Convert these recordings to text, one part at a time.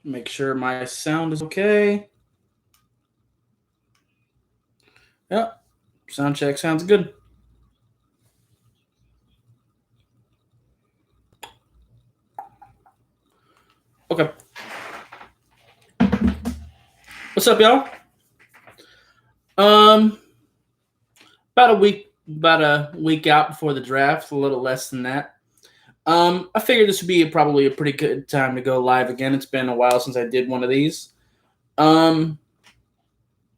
Make sure my sound is okay. Yep, sound check sounds good. Okay. What's up, y'all? Um, about a week out before the draft, a little less than that. I figured this would be probably a pretty good time to go live again. It's been a while since I did one of these. Um,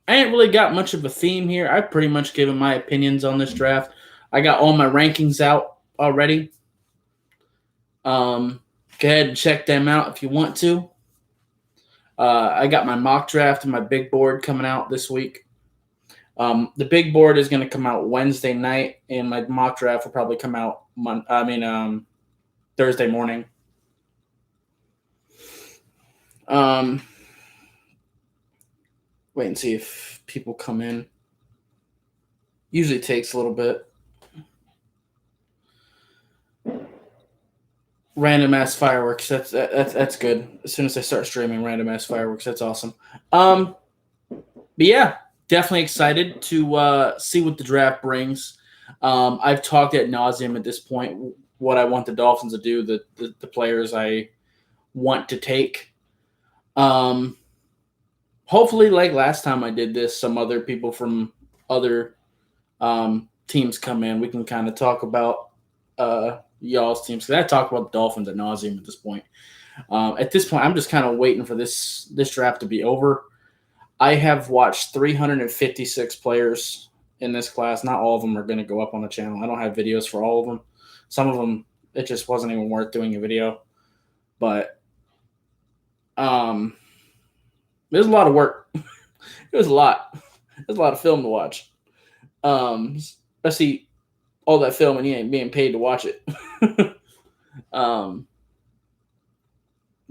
I ain't really got much of a theme here. I've pretty much given my opinions on this draft. I got all my rankings out already. Go ahead and check them out if you want to. I got my mock draft and my big board coming out this week. The big board is going to come out Wednesday night, and my mock draft will probably come out Thursday morning. Wait and see if people come in. Usually takes a little bit. Random ass fireworks. That's good. As soon as I start streaming random ass fireworks, that's awesome. But yeah, definitely excited to see what the draft brings. I've talked at nauseum at this point what I want the Dolphins to do, the players I want to take. Hopefully, like last time I did this, some other people from other teams come in. We can kind of talk about y'all's teams, because I talk about the Dolphins at nauseum at this point. At this point, I'm just kind of waiting for this draft to be over. I have watched 356 players in this class. Not all of them are going to go up on the channel. I don't have videos for all of them. Some of them, it just wasn't even worth doing a video. But it was a lot of work. It was a lot. There's a lot of film to watch. Especially all that film and you ain't being paid to watch it. But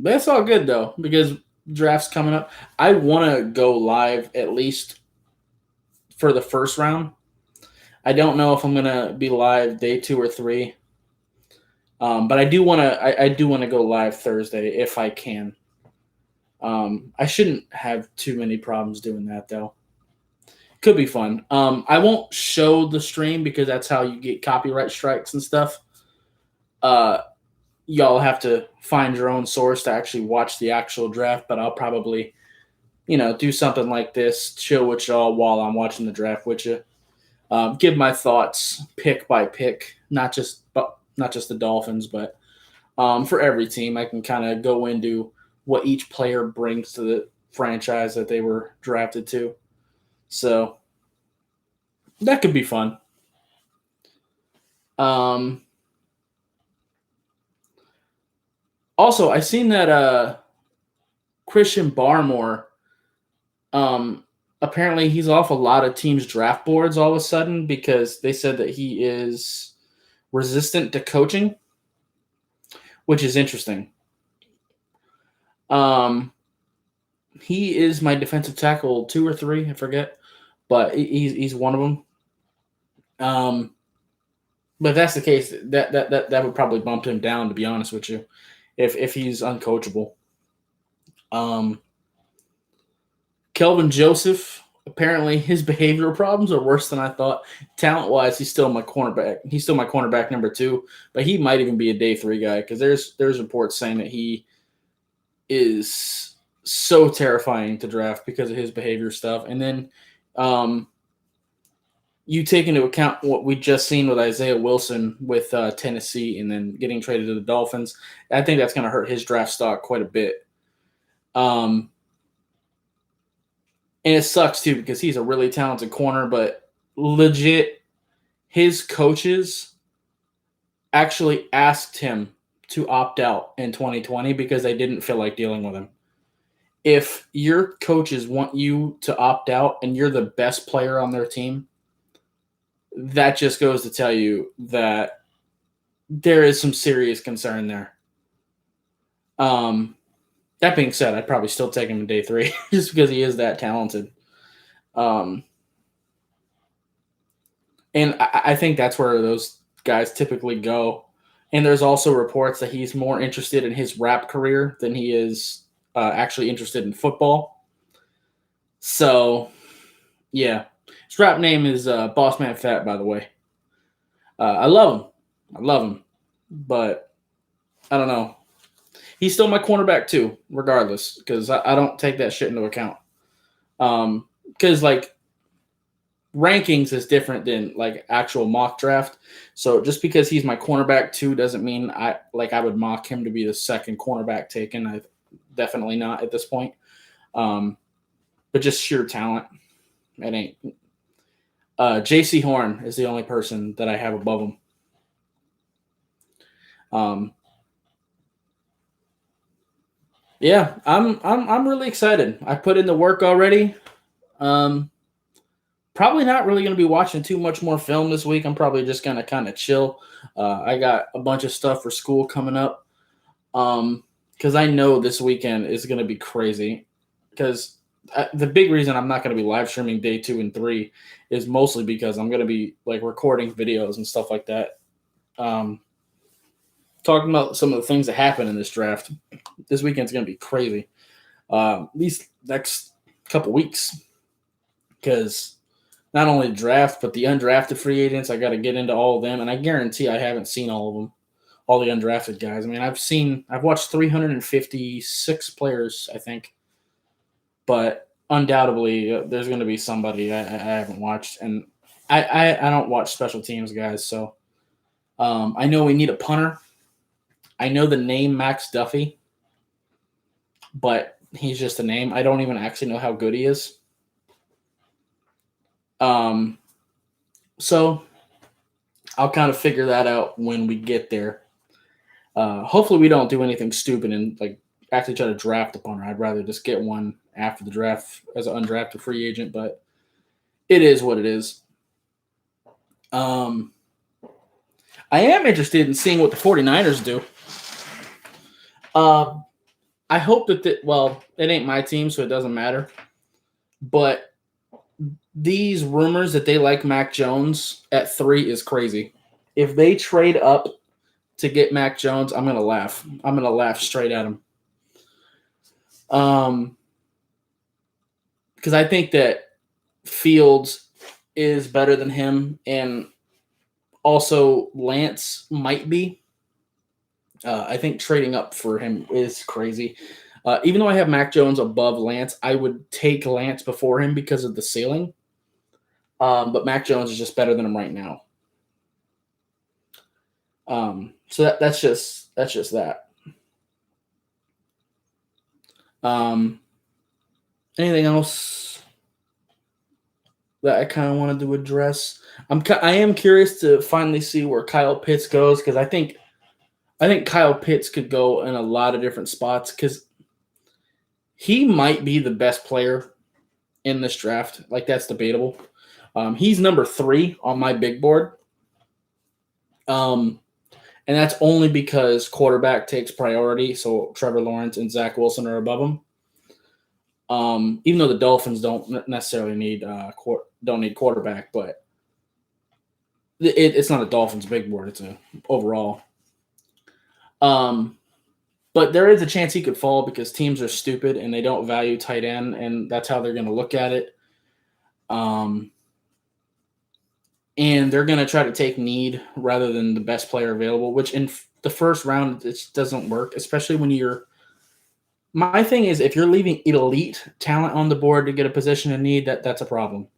it's all good though, because draft's coming up. I want to go live at least for the first round. I don't know if I'm gonna be live day 2 or 3, but I do want to. I do want to go live Thursday if I can. I shouldn't have too many problems doing that though. Could be fun. I won't show the stream because that's how you get copyright strikes and stuff. Y'all have to find your own source to actually watch the actual draft, but I'll probably, do something like this, chill with y'all while I'm watching the draft with you. Give my thoughts pick by pick, not just the Dolphins, but for every team. I can kind of go into what each player brings to the franchise that they were drafted to. So that could be fun. Also, I seen that Christian Barmore, apparently he's off a lot of teams' draft boards all of a sudden because they said that he is resistant to coaching, which is interesting. He is my defensive tackle 2 or 3, I forget, but he's one of them. But if that's the case, that would probably bump him down, to be honest with you, if he's uncoachable. Kelvin Joseph, apparently his behavioral problems are worse than I thought. Talent wise, he's still my cornerback. He's still my cornerback number 2, but he might even be a day 3 guy because there's reports saying that he is so terrifying to draft because of his behavior stuff. And then you take into account what we just seen with Isaiah Wilson with Tennessee and then getting traded to the Dolphins, I think that's going to hurt his draft stock quite a bit. And it sucks too because he's a really talented corner, but legit, his coaches actually asked him to opt out in 2020 because they didn't feel like dealing with him. If your coaches want you to opt out and you're the best player on their team, that just goes to tell you that there is some serious concern there. That being said, I'd probably still take him in day 3 just because he is that talented. And I think that's where those guys typically go. And there's also reports that he's more interested in his rap career than he is actually interested in football. So, yeah. His rap name is Boss Man Fat, by the way. I love him. I love him. But I don't know. He's still my cornerback, too, regardless, because I don't take that shit into account. Because, like, rankings is different than, like, actual mock draft. So just because he's my cornerback, too, doesn't mean I would mock him to be the second cornerback taken. I definitely not at this point. But just sheer talent. It ain't. J.C. Horn is the only person that I have above him. Yeah, I'm really excited. I put in the work already. Probably not really going to be watching too much more film this week. I'm probably just going to kind of chill. I got a bunch of stuff for school coming up. Because I know this weekend is going to be crazy. Because the big reason I'm not going to be live streaming day 2 and 3 is mostly because I'm going to be like recording videos and stuff like that. Talking about some of the things that happen in this draft. This weekend's going to be crazy. These next couple weeks. Because not only the draft, but the undrafted free agents, I got to get into all of them. And I guarantee I haven't seen all of them, all the undrafted guys. I mean, I've watched 356 players, I think. But undoubtedly, there's going to be somebody I haven't watched. And I don't watch special teams guys. So I know we need a punter. I know the name Max Duffy, but he's just a name. I don't even actually know how good he is. So I'll kind of figure that out when we get there. Hopefully we don't do anything stupid and like actually try to draft a punter. I'd rather just get one after the draft as an undrafted free agent, but it is what it is. I am interested in seeing what the 49ers do. I hope that it ain't my team, so it doesn't matter. But these rumors that they like Mac Jones at 3 is crazy. If they trade up to get Mac Jones, I'm going to laugh. I'm going to laugh straight at him. Because I think that Fields is better than him, and also Lance might be. I think trading up for him is crazy. Even though I have Mac Jones above Lance, I would take Lance before him because of the ceiling. But Mac Jones is just better than him right now. So that's just that. Anything else that I kind of wanted to address? I am curious to finally see where Kyle Pitts goes, because I think Kyle Pitts could go in a lot of different spots, because he might be the best player in this draft. Like, that's debatable. He's number 3 on my big board. And that's only because quarterback takes priority. So Trevor Lawrence and Zach Wilson are above him. Even though the Dolphins don't necessarily need quarterback, but it's not a Dolphins big board. It's a overall. But there is a chance he could fall because teams are stupid and they don't value tight end, and that's how they're going to look at it. And they're going to try to take need rather than the best player available, which in the first round, it doesn't work, especially when you're – my thing is, if you're leaving elite talent on the board to get a position in need, that's a problem.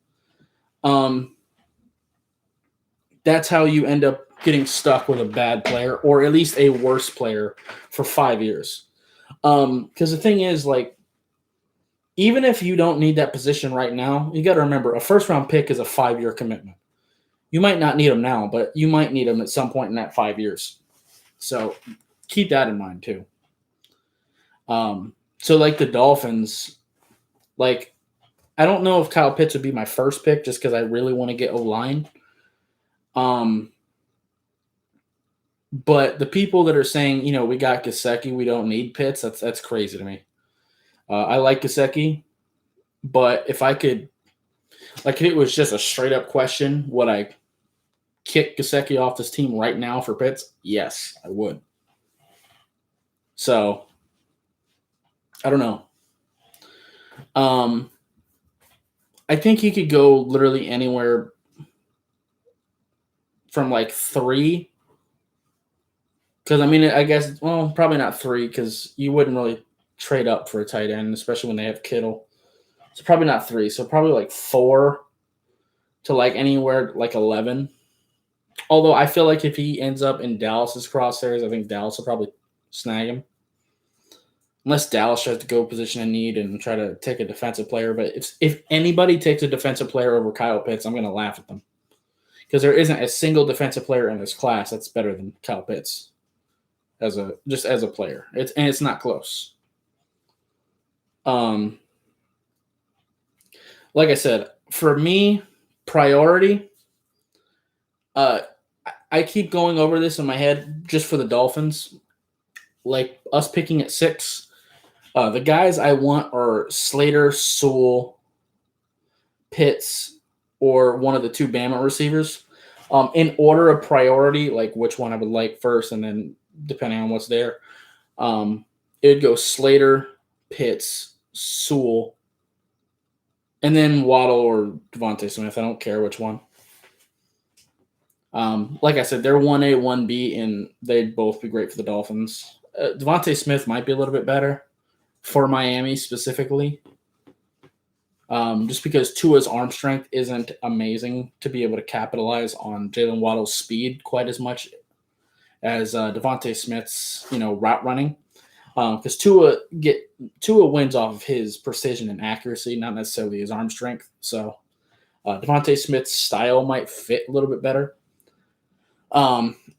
That's how you end up getting stuck with a bad player, or at least a worse player, for 5 years. Because the thing is, like, even if you don't need that position right now, you got to remember a first-round pick is a 5-year commitment. You might not need them now, but you might need them at some point in that 5 years. So keep that in mind too. So like the Dolphins, like, I don't know if Kyle Pitts would be my first pick just because I really want to get O-line. But the people that are saying, we got Gesicki, we don't need Pitts, that's crazy to me. I like Gesicki, but if I could, like, if it was just a straight up question, would I kick Gesicki off this team right now for Pitts? Yes, I would. So I don't know. Um, I think he could go literally anywhere from like 3. Because I mean, I guess probably not 3 because you wouldn't really trade up for a tight end, especially when they have Kittle. So probably not 3. So probably like 4 to like anywhere like 11. Although I feel like if he ends up in Dallas's crosshairs, I think Dallas will probably snag him. Unless Dallas tries to go position in need and try to take a defensive player. But if anybody takes a defensive player over Kyle Pitts, I'm going to laugh at them. Because there isn't a single defensive player in this class that's better than Kyle Pitts as a player. It's not close. Like I said, for me, priority. I keep going over this in my head just for the Dolphins. Like us picking at 6. The guys I want are Slater, Sewell, Pitts, or one of the 2 Bama receivers. In order of priority, like which one I would like first, and then depending on what's there, it would go Slater, Pitts, Sewell, and then Waddle or Devontae Smith. I don't care which one. Like I said, they're 1A, 1B, and they'd both be great for the Dolphins. Devontae Smith might be a little bit better for Miami specifically. Just because Tua's arm strength isn't amazing to be able to capitalize on Jalen Waddle's speed quite as much as Devontae Smith's, route running. Because Tua wins off of his precision and accuracy, not necessarily his arm strength. So Devontae Smith's style might fit a little bit better.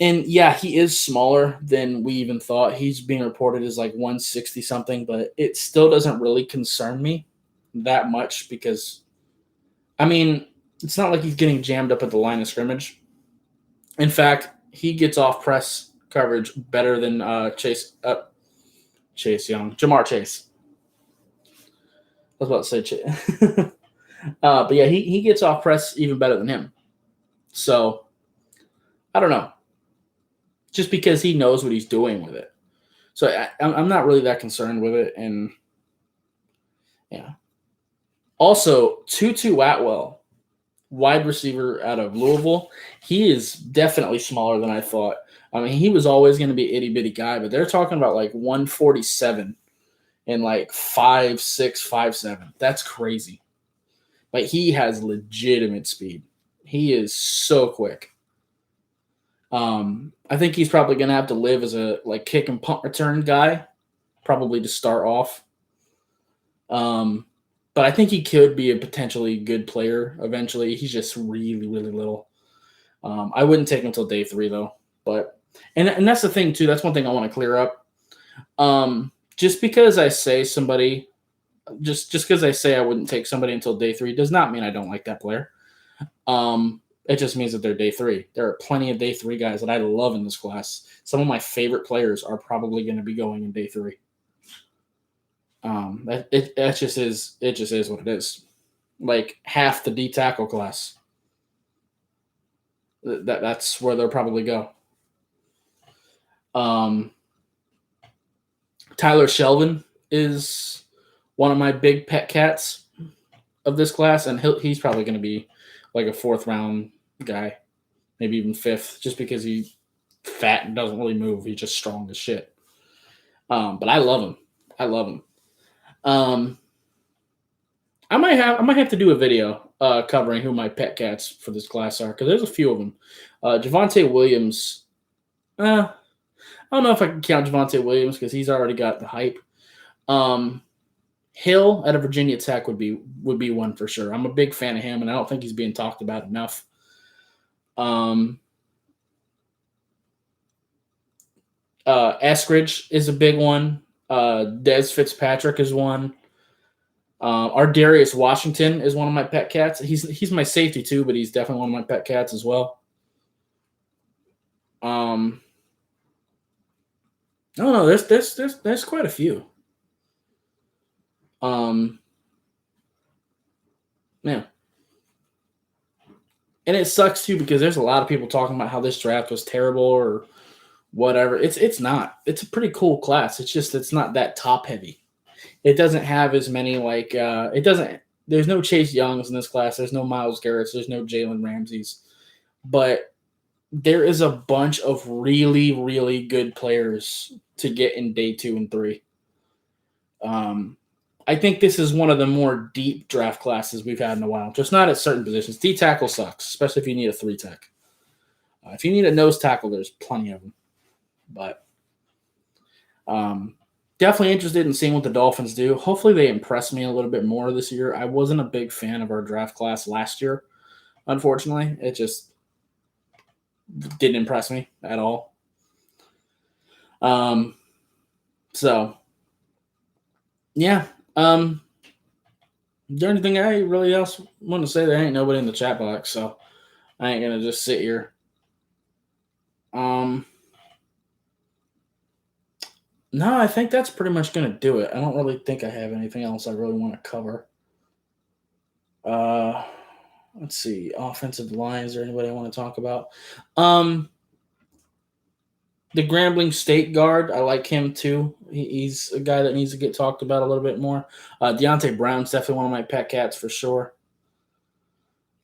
And yeah, he is smaller than we even thought. He's being reported as like 160 something, but it still doesn't really concern me that much because, I mean, it's not like he's getting jammed up at the line of scrimmage. In fact, he gets off press coverage better than Chase Young, Jamar Chase. I was about to say Chase. But yeah, he gets off press even better than him. So I don't know. Just because he knows what he's doing with it. So I'm not really that concerned with it. And yeah. Also, Tutu Atwell, wide receiver out of Louisville, he is definitely smaller than I thought. I mean, he was always going to be an itty bitty guy, but they're talking about like 147 and like 5'6", 5'7". That's crazy. Like he has legitimate speed. He is so quick. I think he's probably going to have to live as a like kick and punt return guy, probably to start off. But I think he could be a potentially good player eventually. He's just really, really little. I wouldn't take him until day 3 though. But and that's the thing too. That's one thing I want to clear up. Just because I say somebody, just because I say I wouldn't take somebody until day 3 does not mean I don't like that player. It just means that they're day 3. There are plenty of day 3 guys that I love in this class. Some of my favorite players are probably going to be going in day 3. It just is what it is. Like half the D tackle class. That's where they'll probably go. Tyler Shelvin is one of my big pet cats of this class, and he's probably going to be like a 4th round guy, maybe even 5th, just because he's fat and doesn't really move. He's just strong as shit. But I love him. I might have to do a video covering who my pet cats for this class are because there's a few of them. Javonte Williams. I don't know if I can count Javonte Williams because he's already got the hype. Hill out of Virginia Tech would be one for sure. I'm a big fan of him, and I don't think he's being talked about enough. Eskridge is a big one. Dez Fitzpatrick is one. Darius Washington is one of my pet cats. He's my safety too, but he's definitely one of my pet cats as well. I don't know. There's quite a few. Yeah. And it sucks too because there's a lot of people talking about how this draft was terrible or whatever. It's not. It's a pretty cool class. It's just it's not that top heavy. It doesn't have as many like it doesn't. There's no Chase Youngs in this class. There's no Myles Garrett's. There's no Jalen Ramsey's, but there is a bunch of really, really good players to get in day 2 and 3. I think this is one of the more deep draft classes we've had in a while. Just not at certain positions. D tackle sucks, especially if you need a 3 tech. If you need a nose tackle, there's plenty of them. But definitely interested in seeing what the Dolphins do. Hopefully they impress me a little bit more this year. I wasn't a big fan of our draft class last year, unfortunately. It just didn't impress me at all. So, yeah. Is there anything I really else want to say? There ain't nobody in the chat box, so I ain't going to just sit here. No, I think that's pretty much going to do it. I don't really think I have anything else I really want to cover. Let's see. Offensive line. Is there anybody I want to talk about? The Grambling State guard, I like him too. He's a guy that needs to get talked about a little bit more. Deontay Brown's definitely one of my pet cats for sure.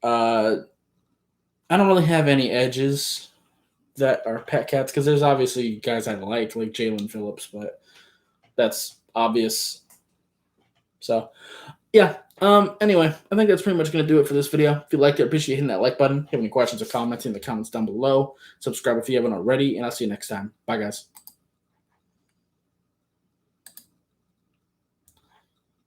I don't really have any edges that are pet cats because there's obviously guys I like Jalen Phillips, but that's obvious. So, yeah. Anyway, I think that's pretty much going to do it for this video. If you liked it, appreciate hitting that like button. If you have any questions or comments in the comments down below. Subscribe if you haven't already, and I'll see you next time. Bye, guys.